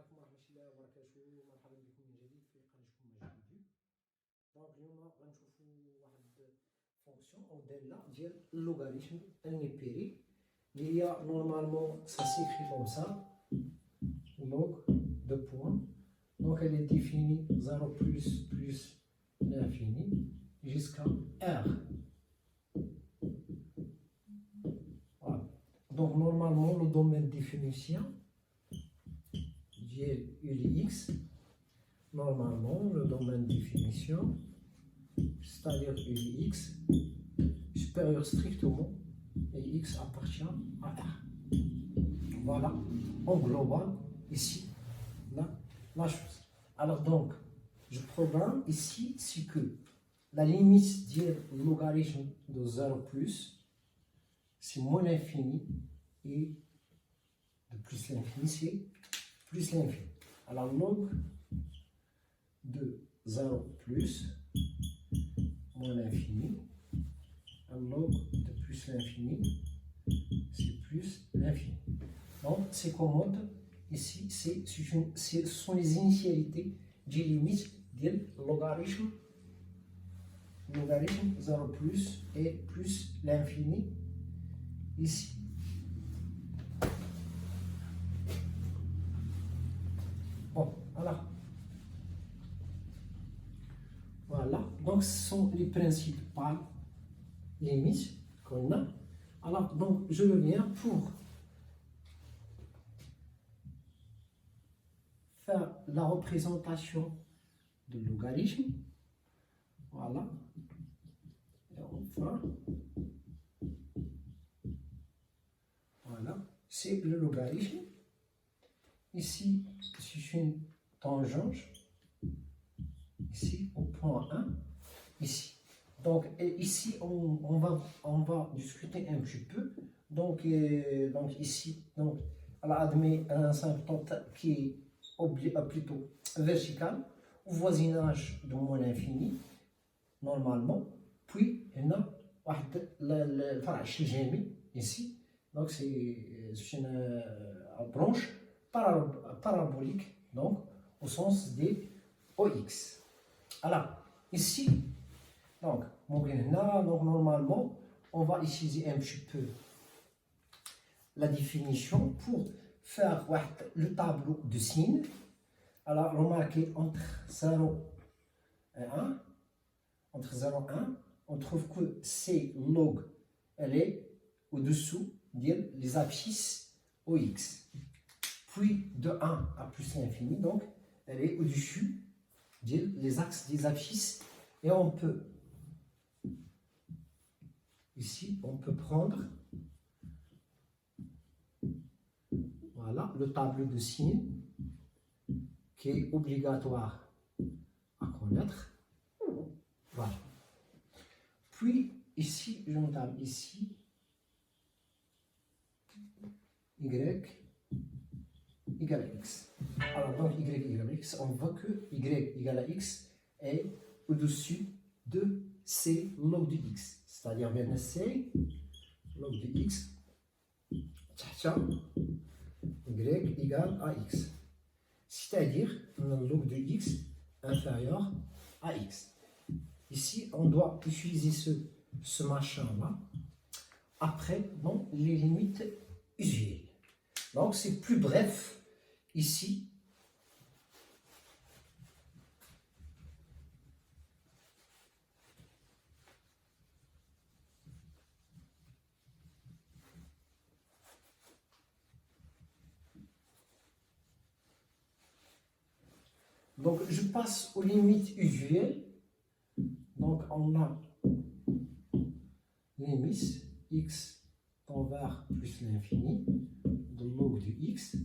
عليكم ورحمة الله وبركاته. مرحبا بكم من جديد في قناتكم مجد فيو. دونك اليوم غنشوفوا واحد فونكسيون او دالة ديال اللوغاريتم النيبيري اللي هي نورمالمون سا سيكري كوم سا log de point. Donc elle est définie 0 plus l'infini jusqu'à R. Voilà. Donc normalement le domaine de définition ULX, normalement le domaine de définition, c'est-à-dire ULX supérieur strictement et X appartient à R. Voilà, en global, ici, la chose. Alors donc, je programme ici, c'est que la limite du logarithme de 0 plus, c'est moins l'infini, et de plus l'infini, c'est plus l'infini. Alors log de 0 plus moins l'infini, log de plus l'infini, c'est plus l'infini. Donc c'est commode ici, ce sont les initialités des limites du logarithme 0 plus et plus l'infini ici. Bon, voilà, donc ce sont les principales limites qu'on a. Alors, donc, je reviens pour faire la représentation de logarithme. Voilà. Et enfin, voilà, c'est le logarithme. Ici, c'est une tangente. Ici, au point 1. Ici. Donc, ici, on va discuter un petit peu. Donc ici, donc, elle admet un asymptote qui est plutôt vertical, au voisinage de moins l'infini, normalement. Puis, il y a le farach gémi ici. Donc, c'est une branche parabolique, donc, au sens des OX. Alors, ici, donc normalement, on va utiliser un petit peu la définition pour faire le tableau de signes. Alors, remarquez, entre 0 et 1, on trouve que C log, elle est au-dessous des abscisses OX. Puis, de 1 à plus l'infini, donc, elle est au-dessus des axes des abscisses. Et on peut, ici, on peut prendre, voilà, le tableau de signes qui est obligatoire à connaître. Voilà. Puis, ici, je note ici, Y égale à X. Alors, donc, Y égale à X, on voit que Y égale à X est au-dessus de C log de X. C'est-à-dire, bien C log de X, Y égale à X. C'est-à-dire, un log de X inférieur à X. Ici, on doit utiliser ce machin-là après donc, les limites usuelles. Donc, c'est plus bref ici. Donc, je passe aux limites usuelles. Donc, on a limite x tend vers plus l'infini de log de x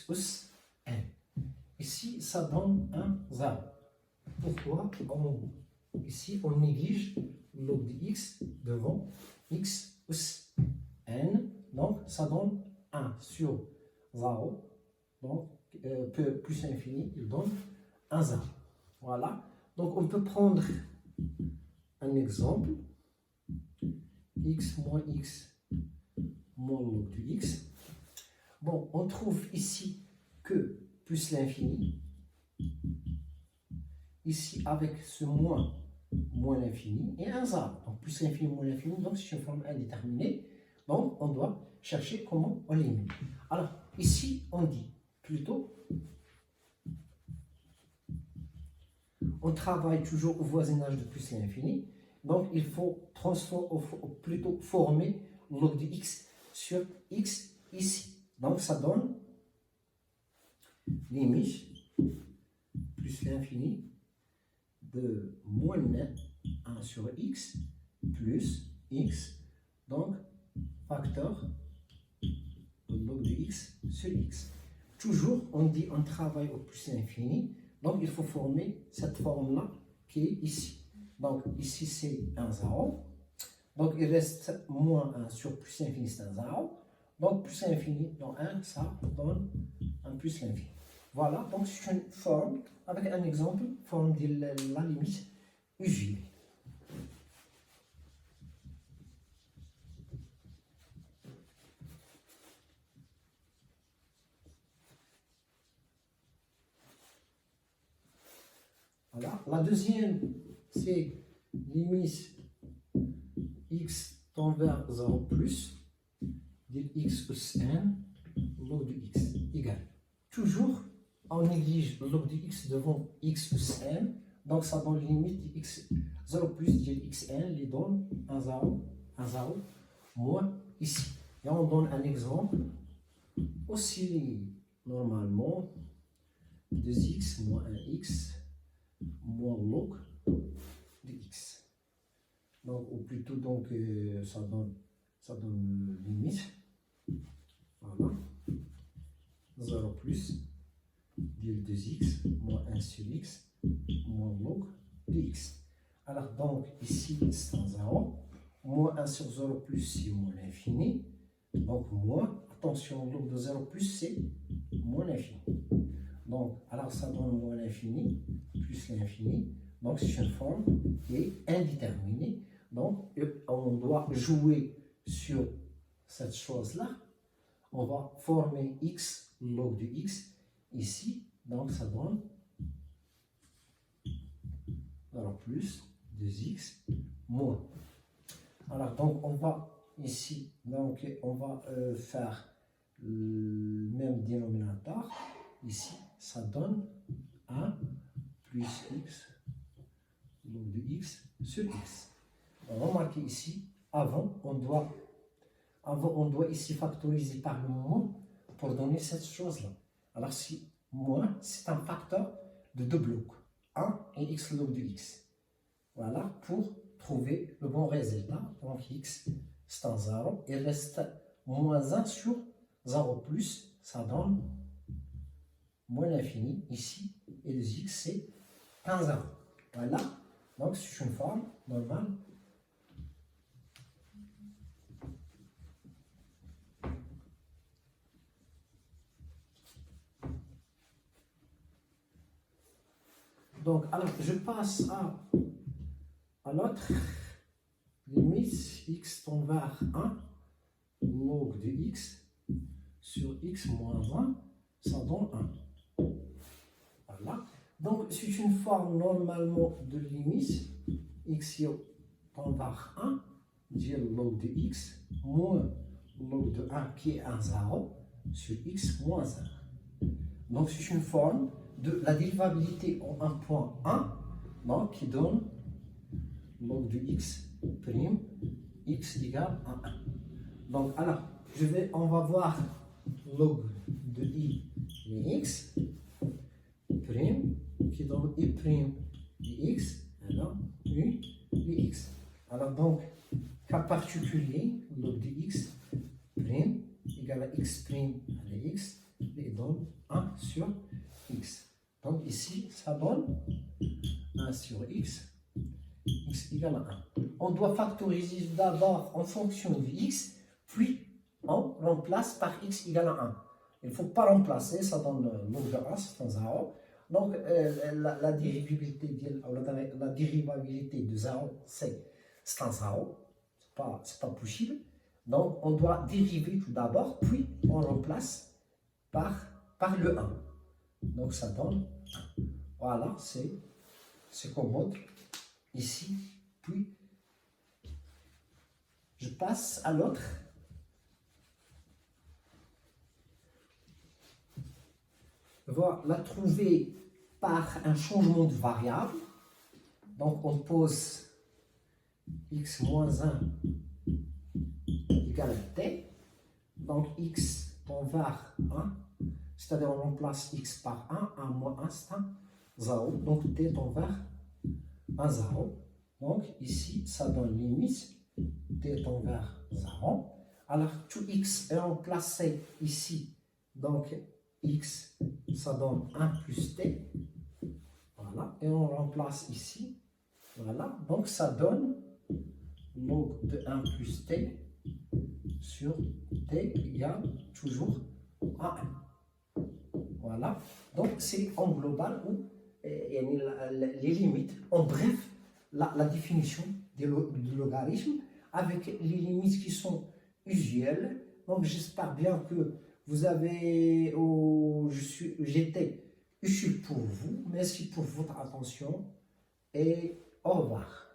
plus n. Ici, ça donne un 0. Pourquoi? Ici, on néglige log de x devant x plus n. Donc, ça donne 1 sur 0. Donc, plus l'infini, il donne un 0. Voilà. Donc, on peut prendre un exemple. X moins log de x. Bon, on trouve ici que plus l'infini. Ici, avec ce moins, moins l'infini, et un zéro. Donc, plus l'infini, moins l'infini, donc c'est une forme indéterminée. Donc, on doit chercher comment on l'élimine. Alors, ici, on dit plutôt, on travaille toujours au voisinage de plus l'infini. Donc, il faut plutôt former log de x sur x ici. Donc, ça donne limite plus l'infini de moins 1 sur x plus x, donc facteur de log de x sur x. Toujours, on dit on travaille au plus l'infini, donc il faut former cette forme-là qui est ici. Donc ici c'est un 0, donc il reste moins 1 sur plus l'infini, c'est un 0, donc plus l'infini dans 1, ça donne un plus l'infini. Voilà, donc c'est une forme, avec un exemple, forme de la limite UV. Voilà. La deuxième, c'est limite x tend vers 0 plus de x plus n log de x égale. Toujours, on néglige le log de x devant x plus n, donc ça donne limite de x 0 plus de xn, les donne 1 0, moins ici. Et on donne un exemple, aussi normalement, 2x moins 1x moins log de x. Donc, ou plutôt, donc, ça donne limite. Voilà. 0 plus de 2x moins 1 sur x moins log de x. Alors, donc, ici, c'est un 0. Moins 1 sur 0 plus, c'est moins l'infini. Donc, moins, attention, log de 0 plus, c'est moins l'infini. Donc, alors ça donne moins l'infini, plus l'infini. Donc, c'est une forme qui est indéterminée. Donc, on doit jouer sur cette chose-là. On va former x, log de x, ici. Donc, ça donne alors plus 2x moins. Alors, donc, on va ici, donc, on va faire le même dénominateur. Ici, ça donne 1 plus x log de x sur x. Remarquez ici, avant, on doit ici factoriser par le moins pour donner cette chose-là. Alors, si moins, c'est un facteur de deux blocs, 1 et x log de x. Voilà, pour trouver le bon résultat. Donc, x, c'est un 0. Il reste moins 1 sur 0 plus, ça donne moins l'infini ici, et le x c'est 15 0. Voilà, donc c'est une forme normale. Donc, alors je passe à l'autre limite x tend vers 1 log de x sur x moins 1, ça donne 1. Voilà. Donc, c'est une forme normalement de limite x tend vers 1, dire log de x, moins log de 1 qui est un 0 sur x moins 1. Donc, c'est une forme de la dérivabilité en un point 1, donc, qui donne log de x prime, x égale à 1. Donc, alors, on va voir log de i de x prime qui donne i prime de x, alors u de x. Alors donc, cas particulier, log de x prime égale à x prime de x et donne 1 sur x. Donc ici, ça donne 1 sur x, x égale à 1. On doit factoriser d'abord en fonction de x, puis on remplace par x égale à 1. Il ne faut pas remplacer, ça donne log de 1, c'est un 0. Donc, la dérivabilité de 0, c'est un 0. C'est pas possible. Donc, on doit dériver tout d'abord, puis on remplace par par le 1. Donc ça donne 1. Voilà, c'est commode. Ici, puis je passe à l'autre. On va la trouver par un changement de variable. Donc on pose x moins 1 égale t. Donc x on var 1, c'est-à-dire on remplace x par 1, 1 moins 1 c'est 0. Donc t on var 1, 0. Donc ici ça donne limite t on var 0. Alors tout x est remplacé ici. Donc x ça donne 1 plus t. Voilà. Et on remplace ici. Voilà. Donc ça donne log de 1 plus t sur t égale toujours à 1. Voilà. Donc c'est en global où les limites, en bref, la définition du logarithme avec les limites qui sont usuelles. Donc j'espère bien que vous avez, j'étais utile pour vous. Merci pour votre attention et au revoir.